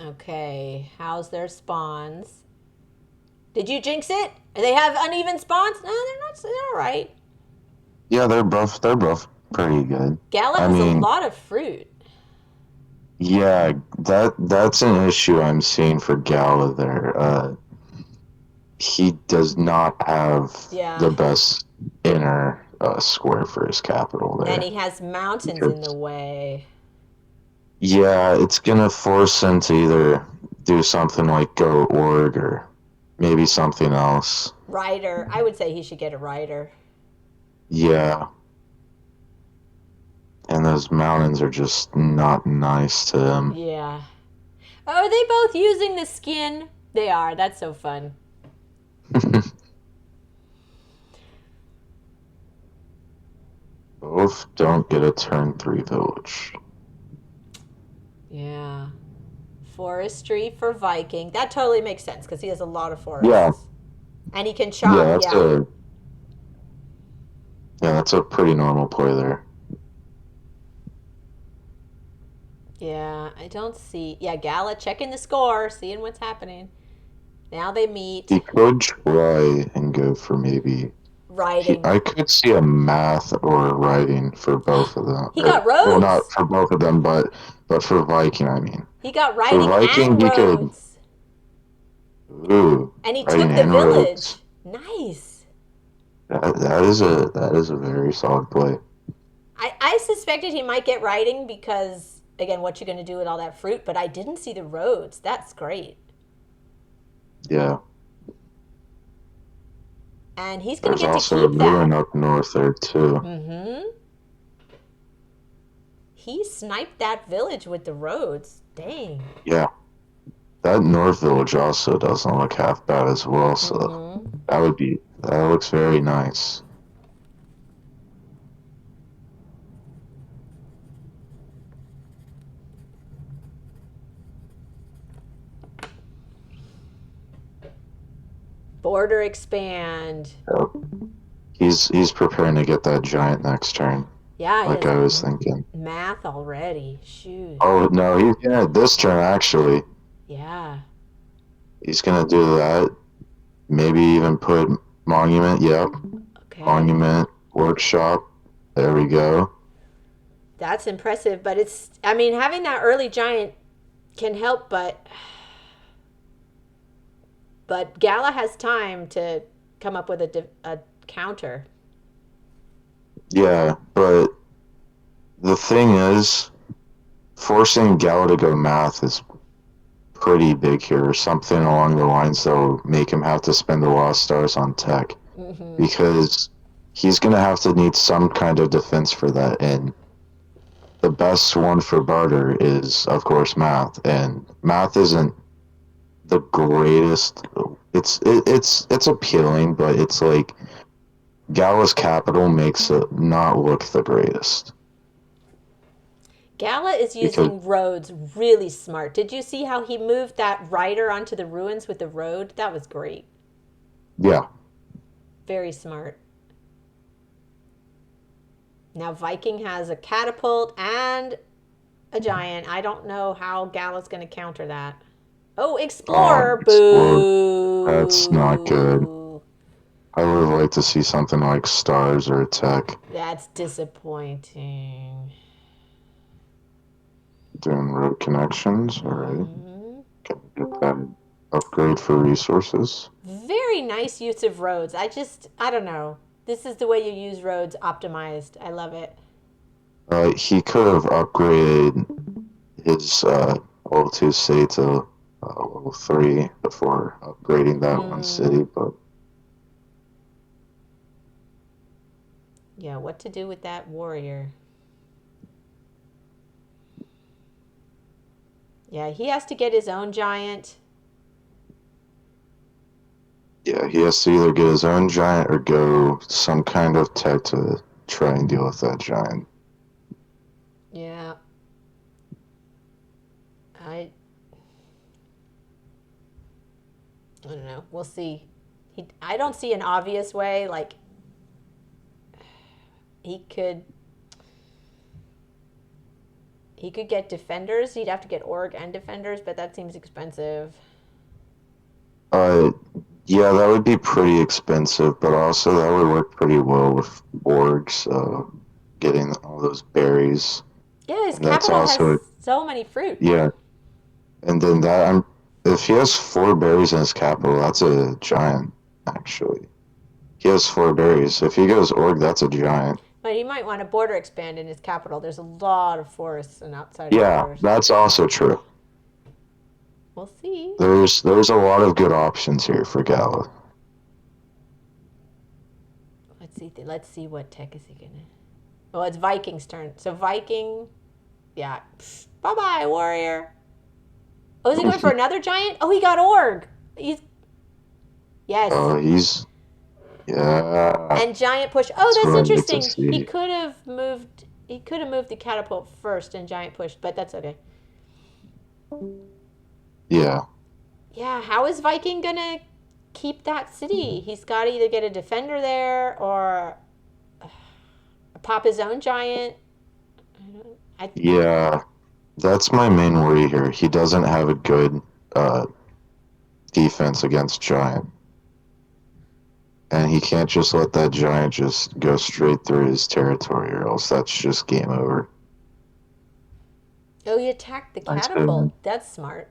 Okay, how's their spawns? Did you jinx it? They have uneven spawns? No, they're not. They're all right. Yeah, they're both pretty good. Gala I has a mean, lot of fruit. yeah, that's an issue I'm seeing for Gala there. He does not have Yeah. the best inner square for his capital And there. he has mountains in the Because, way. yeah, it's gonna force him to either do something like go org or maybe something else. Rider. I would say he should get a rider. Yeah, and those mountains are just not nice to him. Yeah. Oh, are they both using the skin? They are. That's so fun. Both don't get a turn 3 village. Yeah. Forestry for Viking. That totally makes sense because he has a lot of Yeah, forests. And he can yeah, chop, that's yeah. a yeah, that's a pretty normal play there. Yeah, I don't see. Yeah, Gala checking the score, seeing what's happening. Now they meet. He could try and go for maybe Riding. I could see a math or writing for both of them. He Or got well, not roads. for both of them, but for Viking, I mean. He got For riding Viking, and he could roads. ooh And he writing took the and roads. village. Nice. That is a very solid play. I suspected he might get riding because, again, what you going to do with all that fruit, but I didn't see the roads. That's great. Yeah. And he's going to There's get to also a keep ruin that. up north there too. Mm-hmm. He sniped that village with the roads. Dang. Yeah. That north village also doesn't look half bad as well, so Mm-hmm. that looks very nice. Border expand. Yep. He's preparing to get that giant next turn, Yeah, he like has I was thinking. math already. Shoot. Oh no, he's gonna this turn actually. Yeah. He's gonna do that. Maybe even put monument. Yep, Okay. monument workshop. There we go. That's impressive, but I mean, having that early giant can help, but Gala has time to come up with a counter. Yeah, but the thing is, forcing Gala to go math is pretty big here. Something along the lines that'll make him have to spend a lot of stars on tech Mm-hmm. because he's gonna have to need some kind of defense for that. And the best one for Bardur is, of course, math. And math isn't the greatest. It's appealing, but it's like Gala's capital makes it not look the greatest Gala is because using roads really smart. Did you see how he moved that rider onto the ruins with the road? That was great. yeah, Very smart. Now Viking has a catapult and a giant. I don't know how Gala's going to counter that. Oh, Explorer! explode. That's not good. Boo! I would like to see something like stars or tech That's disappointing. doing road connections. All right, Hmm. can get that upgrade for resources. Very nice use of roads. I don't know. This is the way you use roads optimized. I love it. He could have upgraded his level 2 city to level 3 before upgrading that one Mm, city, but yeah, what to do with that warrior? Yeah, he has to get his own giant. yeah, he has to either get his own giant or go some kind of tech to try and deal with that giant. Yeah, I I don't know. We'll see. I don't see an obvious way. Like he could He could get defenders. He'd have to get org and defenders, but that seems expensive. Uh, yeah, that would be pretty expensive, but also that would work pretty well with orgs, getting all those berries. Yeah, his And that's capital has also, so many fruit. yeah, and then if he has 4 berries in his capital, that's a giant, actually. He has 4 berries. If he goes org, that's a giant. But he might want to border expand in his capital. There's a lot of forests and outside of Yeah, borders. that's also true. We'll see. There's a lot of good options here for Gala. Let's see what tech is he gonna. Well, it's Viking's turn. So Viking, yeah. Bye bye, warrior. Oh, is he going for another giant? Oh, he got org. Yes. Oh, yeah. And giant push. Oh, that's what I need to interesting. see. He could have moved. He could have moved the catapult first and giant push, but that's okay. Yeah. Yeah. How is Viking gonna keep that city? He's got to either get a defender there or pop his own giant. Yeah. That's my main worry here. He doesn't have a good defense against giant. And he can't just let that giant just go straight through his territory, or else that's just game over. Oh, he attacked the catapult. That's smart.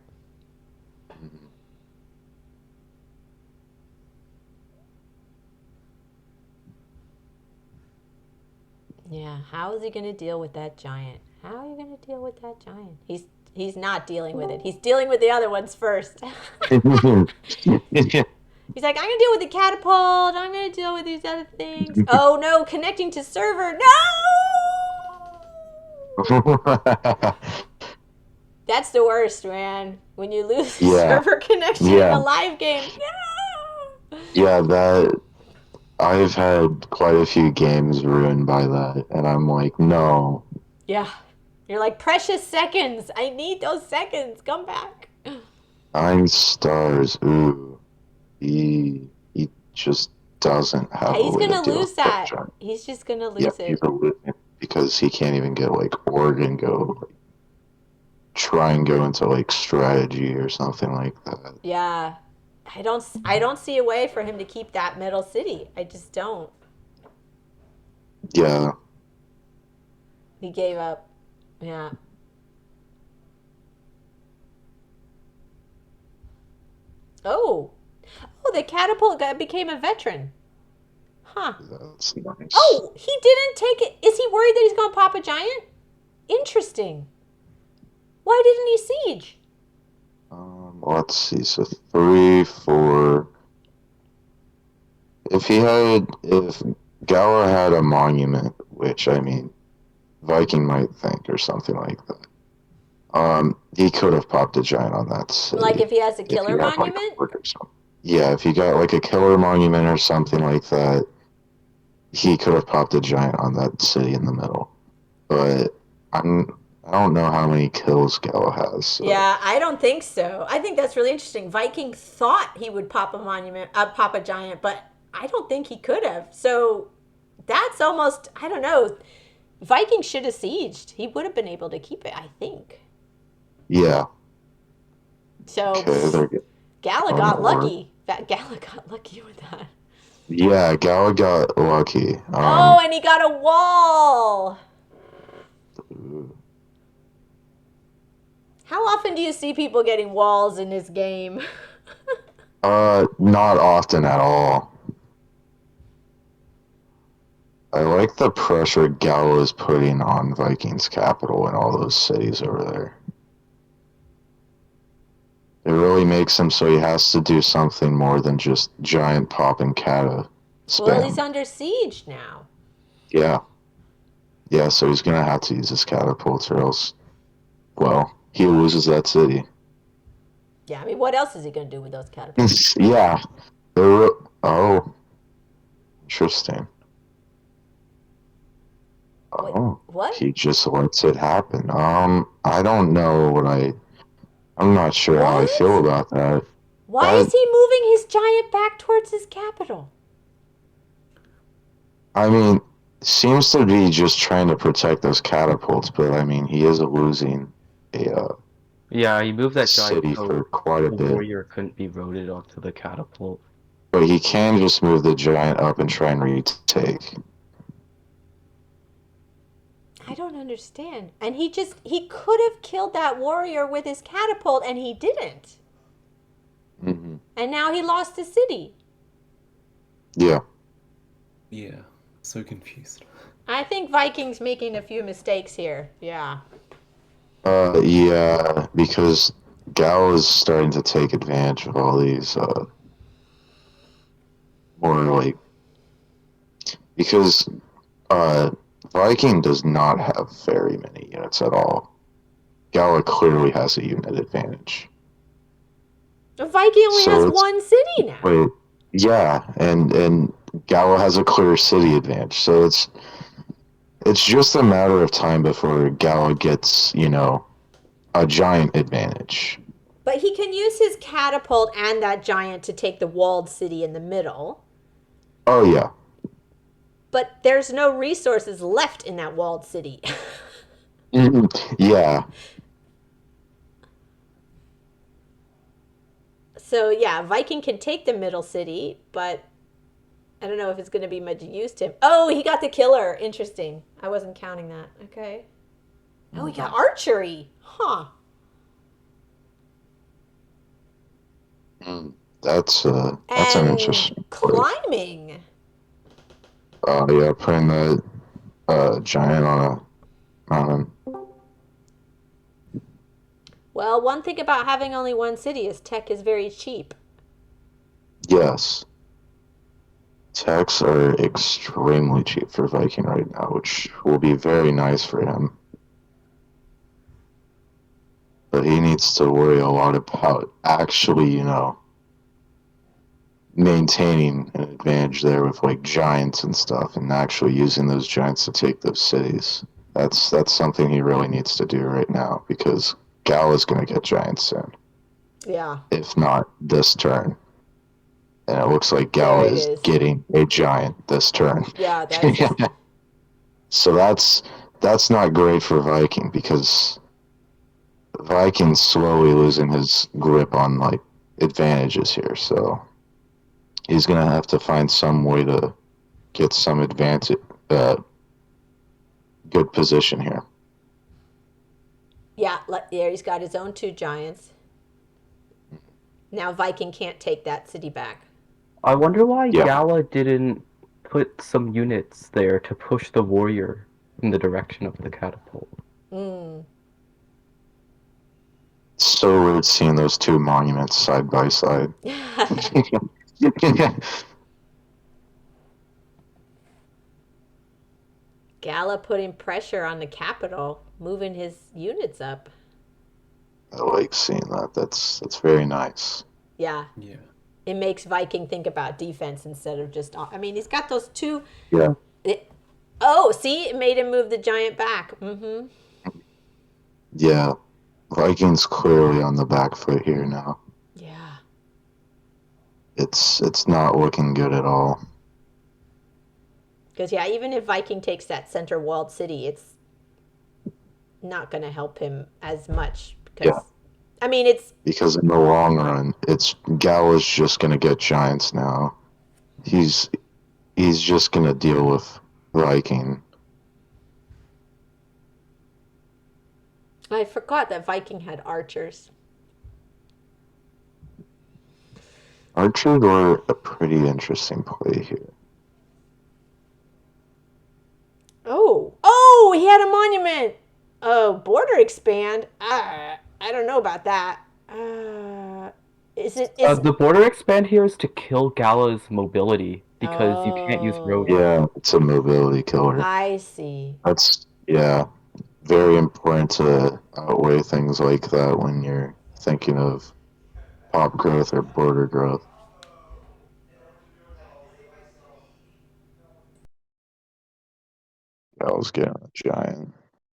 Yeah, how is he going to deal with that giant? How are you going to deal with that giant? He's not dealing with it. He's dealing with the other ones first. He's like, I'm going to deal with the catapult. I'm going to deal with these other things. Oh, no, connecting to server. No! That's the worst, man. When you lose the server connection in a live game. No! Yeah, I've had quite a few games ruined by that, and I'm like, no. Yeah. You're like, precious seconds. I need those seconds. Come back. 9 stars. Ooh. He just doesn't have He's a way going to to deal lose with that. He's just going to lose it. He's a lose because he can't even get, like, org and go, like, try and go into, like, strategy or something like that. Yeah. I don't see a way for him to keep that middle city. I just don't. Yeah. He gave up. Yeah. Oh, the catapult became a veteran. Huh. That's nice. Oh, he didn't take it. Is he worried that he's going to pop a giant? Interesting. Why didn't he siege? Let's see. So 3, 4. If Gala had a monument, which I mean, Viking might think or something like that. He could have popped a giant on that city. Like if he has a killer monument? Yeah, if he got like a killer monument or something like that, he could have popped a giant on that city in the middle. But I don't know how many kills Gala has. So. Yeah, I don't think so. I think that's really interesting. Viking thought he would pop pop a giant, but I don't think he could have. So that's almost, I don't know. Viking should have sieged. He would have been able to keep it, I think. Yeah. So okay, Gala got lucky. Gala got lucky with that. Yeah, Gala got lucky. And he got a wall. How often do you see people getting walls in this game? Not often at all. I like the pressure Gala is putting on Vikings capital and all those cities over there. It really makes him so he has to do something more than just giant pop and cata spam. Well, he's under siege now. Yeah. Yeah, so he's going to have to use his catapults or else, well, he loses that city. Yeah, I mean, what else is he going to do with those catapults? Yeah. Oh. Interesting. Wait, Oh. what? He just lets it happen. I don't know I'm not sure how I feel about that. Why is he moving his giant back towards his capital? I mean, seems to be just trying to protect those catapults, but I mean, he is losing Yeah, he moved a that giant city so for quite a the bit. warrior couldn't be rotated onto the catapult. But he can just move the giant up and try and retake. I don't understand. And he could have killed that warrior with his catapult, and he didn't. Mm-hmm. And now he lost the city. Yeah. Yeah, so confused. I think Vikings making a few mistakes here. Yeah. Yeah, because Gal is starting to take advantage of all these, more like, because, uh, Viking does not have very many units at all. Gala clearly has a unit advantage. The Viking only has So it's, one city now. wait, yeah, and Gala has a clear city advantage. So it's just a matter of time before Gala gets, a giant advantage. But he can use his catapult and that giant to take the walled city in the middle. Oh yeah. But there's no resources left in that walled city. Yeah. So yeah, Viking can take the middle city, but I don't know if it's going to be much use to him. Oh, he got the killer. Interesting. I wasn't counting that. Okay. Oh, he got archery. Huh. That's an And interesting play. climbing. Yeah, putting the giant on a mountain. Well, one thing about having only one city is tech is very cheap. Yes. Techs are extremely cheap for Viking right now, which will be very nice for him. But he needs to worry a lot about actually, maintaining an advantage there with like giants and stuff, and actually using those giants to take those cities. That's something he really needs to do right now because Gal is going to get giants soon, Yeah. if not this turn. And it looks like There Gal it is is. getting a giant this turn. Yeah, that's So that's not great for Viking because Viking's slowly losing his grip on like advantages here. So he's gonna have to find some way to get some advantage, good position here. yeah, there he's got his own two giants. Now Viking can't take that city back. I wonder why Yeah. Gala didn't put some units there to push the warrior in the direction of the catapult. Mm. It's so weird seeing those two monuments side by side. Gala putting pressure on the capital, moving his units up. I like seeing that. That's very nice. Yeah. Yeah. It makes Viking think about defense instead of just. I mean, he's got those two. Yeah. Oh, see, it made him move the giant back. Mm-hmm. Yeah. Vikings clearly on the back foot here now. Yeah. It's not looking good at all. Because yeah, even if Viking takes that center walled city, it's not going to help him as much. Because Yeah. I mean, it's Because in the long run, it's Gal is just gonna get giants now. He's just gonna deal with Viking. I forgot that Viking had archers. Archers were a pretty interesting play here. Oh, he had a monument. Oh, border expand. I don't know about that. Is it is The border expand here is to kill Gala's mobility because you can't use road. Oh, Yeah, it's a mobility killer. I see. That's very important to outweigh things like that when you're thinking of pop growth or border growth. Gal's getting a giant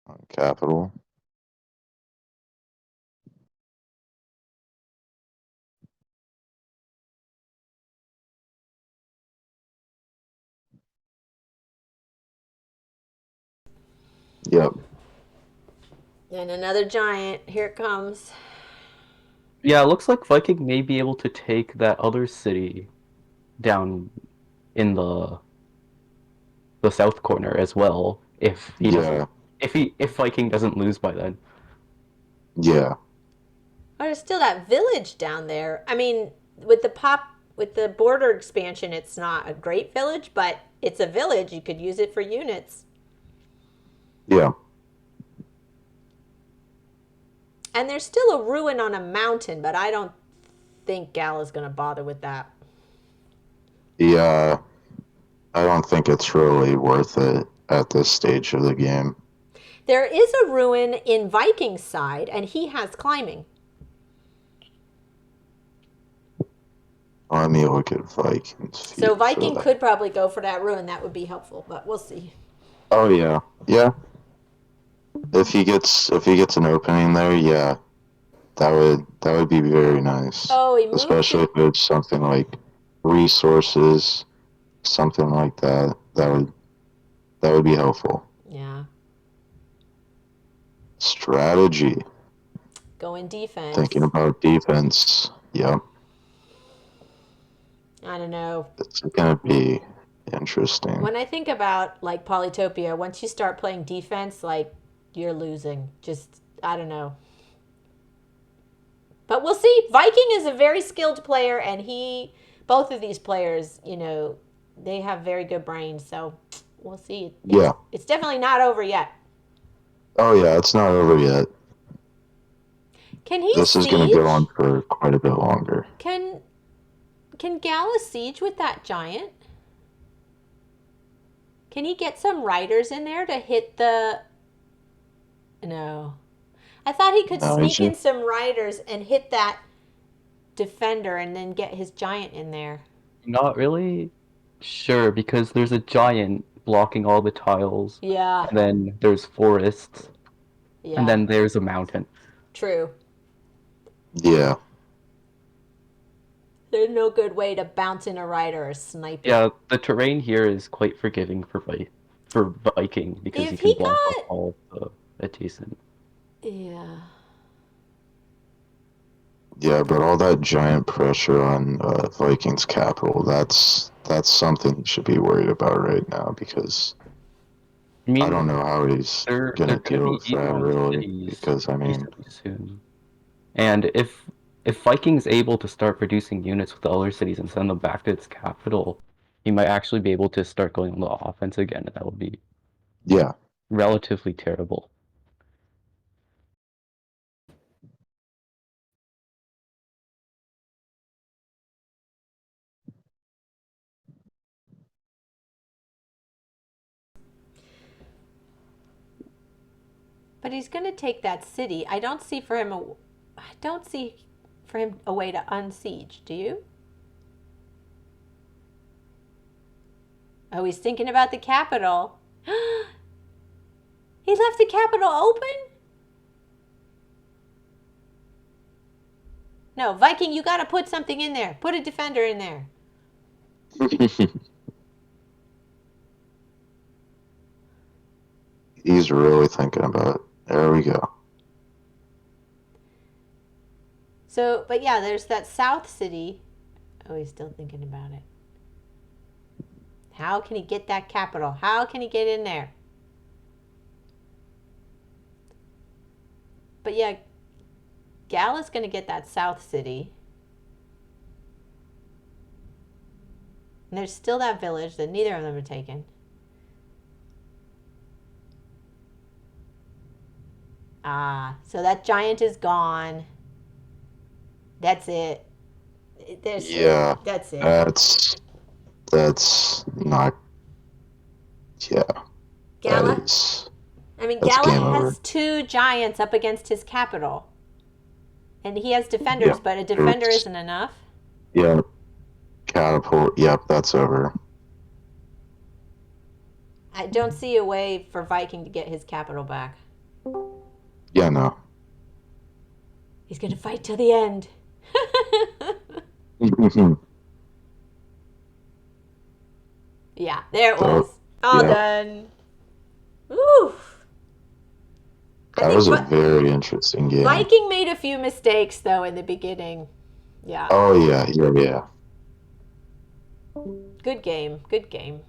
on capital. Yep. And another giant. Here it comes. Yeah, it looks like Viking may be able to take that other city down in the south corner as well if he doesn't Yeah. if Viking doesn't lose by then. Yeah. Oh, there's still that village down there. I mean, with the border expansion, it's not a great village, but it's a village. You could use it for units. Yeah. And there's still a ruin on a mountain, but I don't think Gala's going to bother with that. Yeah. I don't think it's really worth it at this stage of the game. There is a ruin in Viking's side, and he has climbing. Let me look at Vikings. So Viking could probably go for that ruin. That would be helpful, but we'll see. Oh yeah. Yeah. If he gets an opening there, yeah. That would be very nice. Oh, he moved Especially it. if it's something like resources, something like that. That would be helpful. Yeah. Strategy. Go in defense. Thinking about defense. Yep. I don't know. It's gonna be interesting. When I think about like Polytopia, once you start playing defense, like you're losing. Just I don't know. But we'll see. Viking is a very skilled player, and both of these players, they have very good brains. So we'll see. Yeah. It's definitely not over yet. Oh yeah, it's not over yet. Can he This siege? is gonna go on for quite a bit longer. Can Gala siege with that giant? Can he get some riders in there to hit the... No. I thought he could sneak in some riders and hit that defender and then get his giant in there. Not really sure because there's a giant blocking all the tiles. Yeah. And then there's forests. Yeah. And then there's a mountain. True. Yeah. There's no good way to bounce in a rider or snipe it. Yeah, the terrain here is quite forgiving for Viking because If you he can block got- off all the adjacent. Yeah. Yeah, but all that giant pressure on Vikings capital, that's something you should be worried about right now because I mean, I don't know how he's they're gonna gonna deal be with eating that all the really. cities Because I mean, reasonably soon. And if Viking's able to start producing units with the other cities and send them back to its capital, he might actually be able to start going on the offense again, and that would be yeah, relatively terrible. But he's going to take that city. I don't see for him a way to unsiege. Do you? Oh, he's thinking about the capital. He left the capital open? No, Viking, you got to put something in there. Put a defender in there. he's really thinking about it. There we go. So, but yeah, there's that south city. Oh, he's still thinking about it. How can he get that capital? How can he get in there? But yeah, Gala's going to get that south city. And there's still that village that neither of them are taken. Ah, so that giant is gone. That's it. Yeah, That's it. that's not. Yeah, Gala? that is. I mean, That's Gala game has over. 2 giants up against his capital. And he has defenders, Yeah, but a defender it's- isn't enough. Yeah, catapult. Yep, that's over. I don't see a way for Viking to get his capital back. Yeah, no. He's going to fight till the end. Yeah, there it was. All yeah. done. Woo! I That think was a very interesting game. Viking made a few mistakes though in the beginning. Yeah. Oh yeah. Good game. Good game.